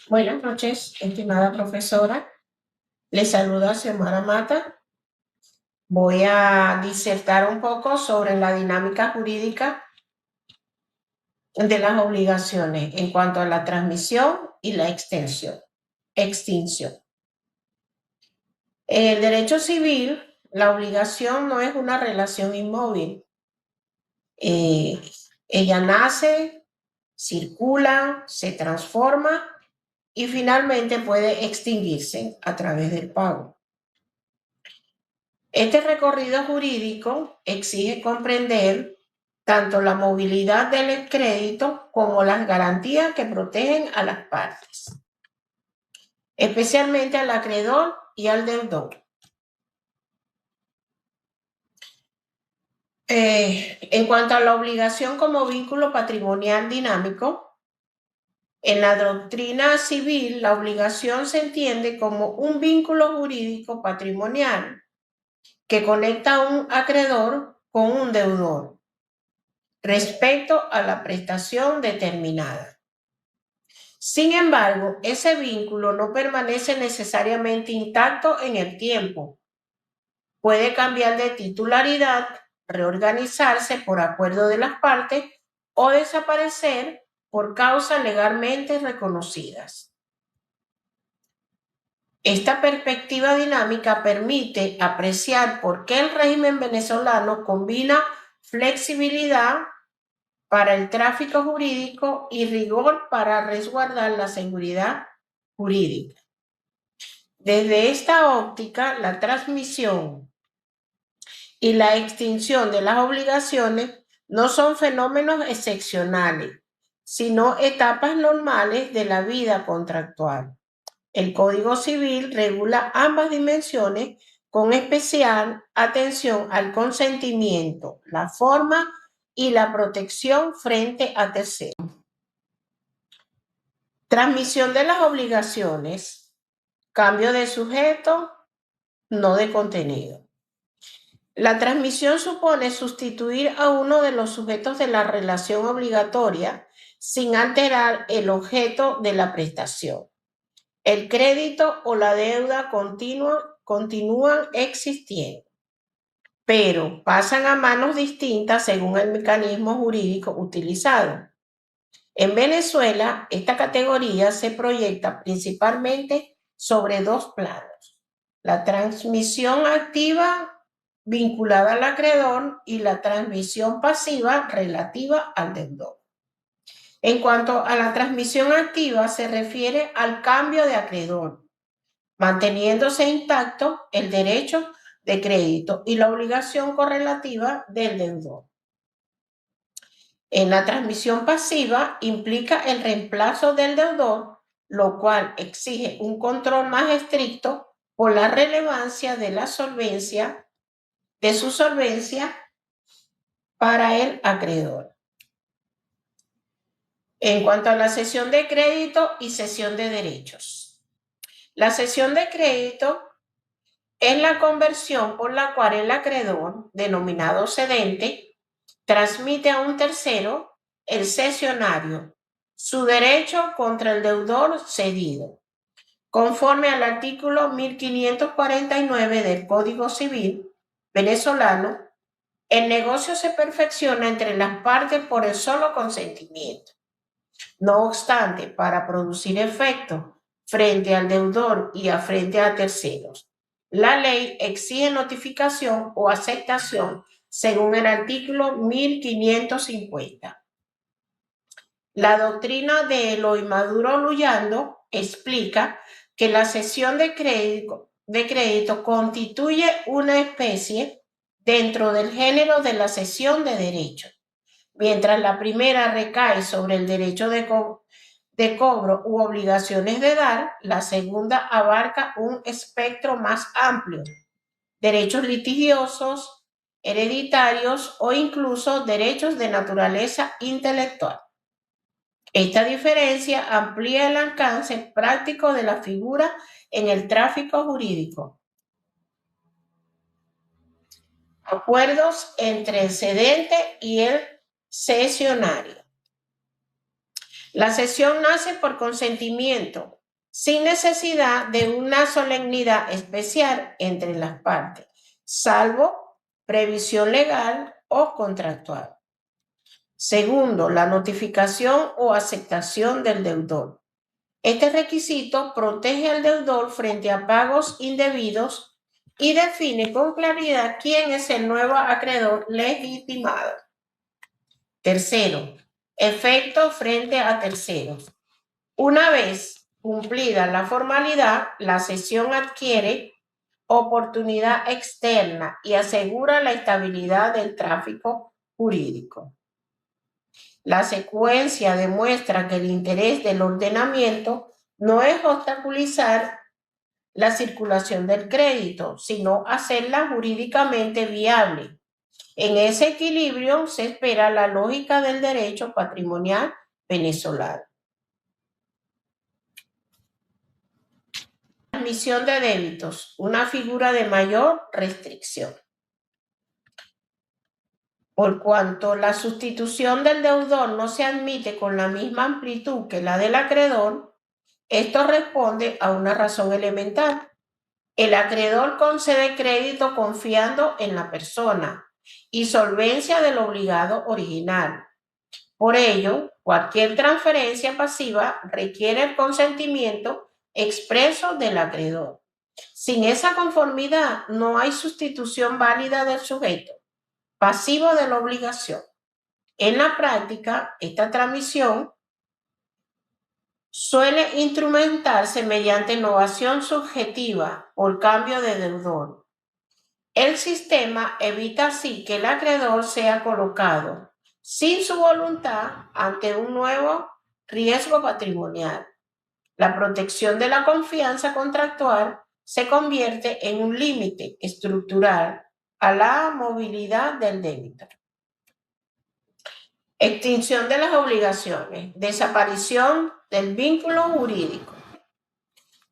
Buenas noches, estimada profesora. Le saluda Xiomara Mata. Voy a disertar un poco sobre la dinámica jurídica de las obligaciones en cuanto a la transmisión y la extinción. En el derecho civil, la obligación no es una relación inmóvil. Ella nace, circula, se transforma y finalmente puede extinguirse a través del pago. Este recorrido jurídico exige comprender tanto la movilidad del crédito como las garantías que protegen a las partes, especialmente al acreedor y al deudor. En cuanto a la obligación como vínculo patrimonial dinámico, en la doctrina civil la obligación se entiende como un vínculo jurídico patrimonial que conecta a un acreedor con un deudor respecto a la prestación determinada. Sin embargo, ese vínculo no permanece necesariamente intacto en el tiempo. Puede cambiar de titularidad, reorganizarse por acuerdo de las partes o desaparecer por causas legalmente reconocidas. Esta perspectiva dinámica permite apreciar por qué el régimen venezolano combina flexibilidad para el tráfico jurídico y rigor para resguardar la seguridad jurídica. Desde esta óptica, la transmisión y la extinción de las obligaciones no son fenómenos excepcionales, sino etapas normales de la vida contractual. El Código Civil regula ambas dimensiones con especial atención al consentimiento, la forma y la protección frente a terceros. Transmisión de las obligaciones, cambio de sujeto, no de contenido. La transmisión supone sustituir a uno de los sujetos de la relación obligatoria sin alterar el objeto de la prestación. El crédito o la deuda continúan existiendo, pero pasan a manos distintas según el mecanismo jurídico utilizado. En Venezuela, esta categoría se proyecta principalmente sobre dos planos: la transmisión activa vinculada al acreedor y la transmisión pasiva relativa al deudor. En cuanto a la transmisión activa, se refiere al cambio de acreedor, manteniéndose intacto el derecho de crédito y la obligación correlativa del deudor. En la transmisión pasiva implica el reemplazo del deudor, lo cual exige un control más estricto por la relevancia de la solvencia, de su solvencia para el acreedor. En cuanto a la cesión de crédito y cesión de derechos. La cesión de crédito es la conversión por la cual el acreedor, denominado cedente, transmite a un tercero, el cesionario, su derecho contra el deudor cedido. Conforme al artículo 1549 del Código Civil venezolano, el negocio se perfecciona entre las partes por el solo consentimiento. No obstante, para producir efecto frente al deudor y frente a terceros, la ley exige notificación o aceptación según el artículo 1550. La doctrina de Eloy Maduro Luyando explica que la cesión de crédito constituye una especie dentro del género de la cesión de derechos. Mientras la primera recae sobre el derecho de cobro u obligaciones de dar, la segunda abarca un espectro más amplio: derechos litigiosos, hereditarios o incluso derechos de naturaleza intelectual. Esta diferencia amplía el alcance práctico de la figura en el tráfico jurídico. Acuerdos entre el cedente y el cesionario. La cesión nace por consentimiento, sin necesidad de una solemnidad especial entre las partes, salvo previsión legal o contractual. Segundo, la notificación o aceptación del deudor. Este requisito protege al deudor frente a pagos indebidos y define con claridad quién es el nuevo acreedor legitimado. Tercero, efecto frente a terceros. Una vez cumplida la formalidad, la cesión adquiere oportunidad externa y asegura la estabilidad del tráfico jurídico. La secuencia demuestra que el interés del ordenamiento no es obstaculizar la circulación del crédito, sino hacerla jurídicamente viable. En ese equilibrio se espera la lógica del derecho patrimonial venezolano. Transmisión de débitos, una figura de mayor restricción. Por cuanto la sustitución del deudor no se admite con la misma amplitud que la del acreedor, esto responde a una razón elemental. El acreedor concede crédito confiando en la persona y solvencia del obligado original. Por ello, cualquier transferencia pasiva requiere el consentimiento expreso del acreedor. Sin esa conformidad, no hay sustitución válida del sujeto pasivo de la obligación. En la práctica, esta transmisión suele instrumentarse mediante innovación subjetiva por cambio de deudor. El sistema evita así que el acreedor sea colocado sin su voluntad ante un nuevo riesgo patrimonial. La protección de la confianza contractual se convierte en un límite estructural a la movilidad del débitor. Extinción de las obligaciones, desaparición del vínculo jurídico.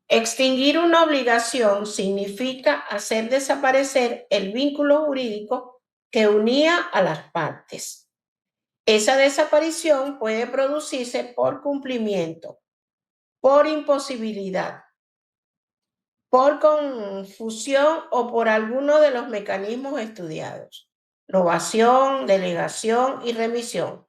Extinguir una obligación significa hacer desaparecer el vínculo jurídico que unía a las partes. Esa desaparición puede producirse por cumplimiento, por imposibilidad, por confusión o por alguno de los mecanismos estudiados: novación, delegación y remisión.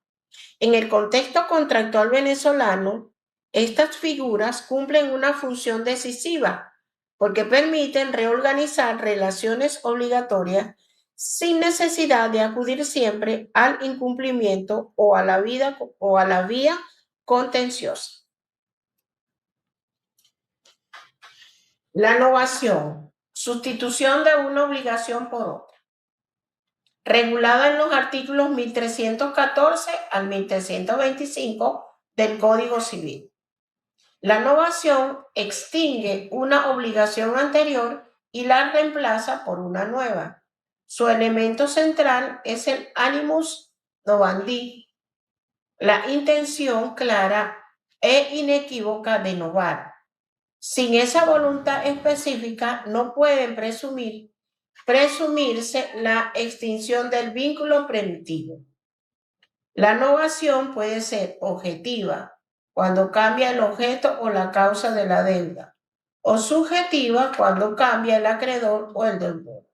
En el contexto contractual venezolano, estas figuras cumplen una función decisiva porque permiten reorganizar relaciones obligatorias sin necesidad de acudir siempre al incumplimiento o a la vía contenciosa. La novación, sustitución de una obligación por otra, regulada en los artículos 1314 al 1325 del Código Civil. La novación extingue una obligación anterior y la reemplaza por una nueva. Su elemento central es el animus novandi, la intención clara e inequívoca de novar. Sin esa voluntad específica no pueden presumirse la extinción del vínculo primitivo. La novación puede ser objetiva, cuando cambia el objeto o la causa de la deuda, o subjetiva, cuando cambia el acreedor o el deudor.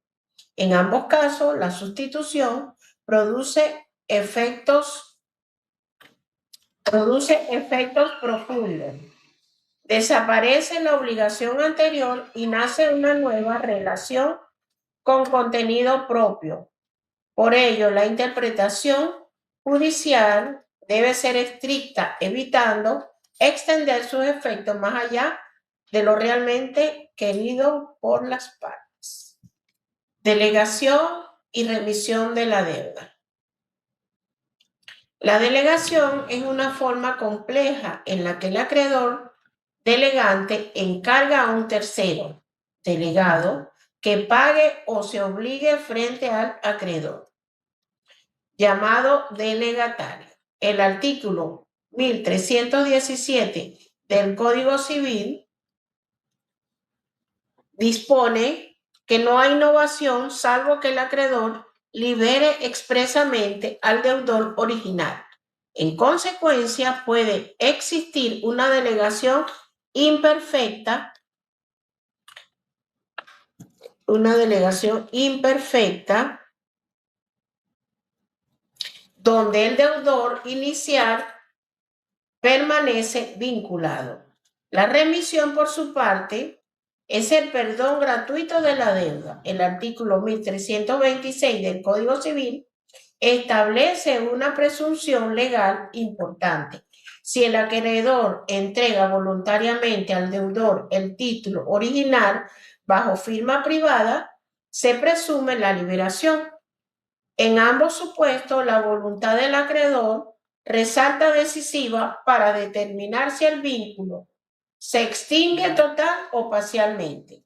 En ambos casos, la sustitución produce efectos profundos. Desaparece la obligación anterior y nace una nueva relación con contenido propio. Por ello, la interpretación judicial debe ser estricta, evitando extender sus efectos más allá de lo realmente querido por las partes. Delegación y remisión de la deuda. La delegación es una forma compleja en la que el acreedor delegante encarga a un tercero, delegado, que pague o se obligue frente al acreedor, llamado delegatario. El artículo 1317 del Código Civil dispone que no hay novación salvo que el acreedor libere expresamente al deudor original. En consecuencia, puede existir una delegación imperfecta, donde el deudor inicial permanece vinculado. La remisión, por su parte, es el perdón gratuito de la deuda. El artículo 1326 del Código Civil establece una presunción legal importante. Si el acreedor entrega voluntariamente al deudor el título original bajo firma privada, se presume la liberación. En ambos supuestos, la voluntad del acreedor resalta decisiva para determinar si el vínculo se extingue total o parcialmente.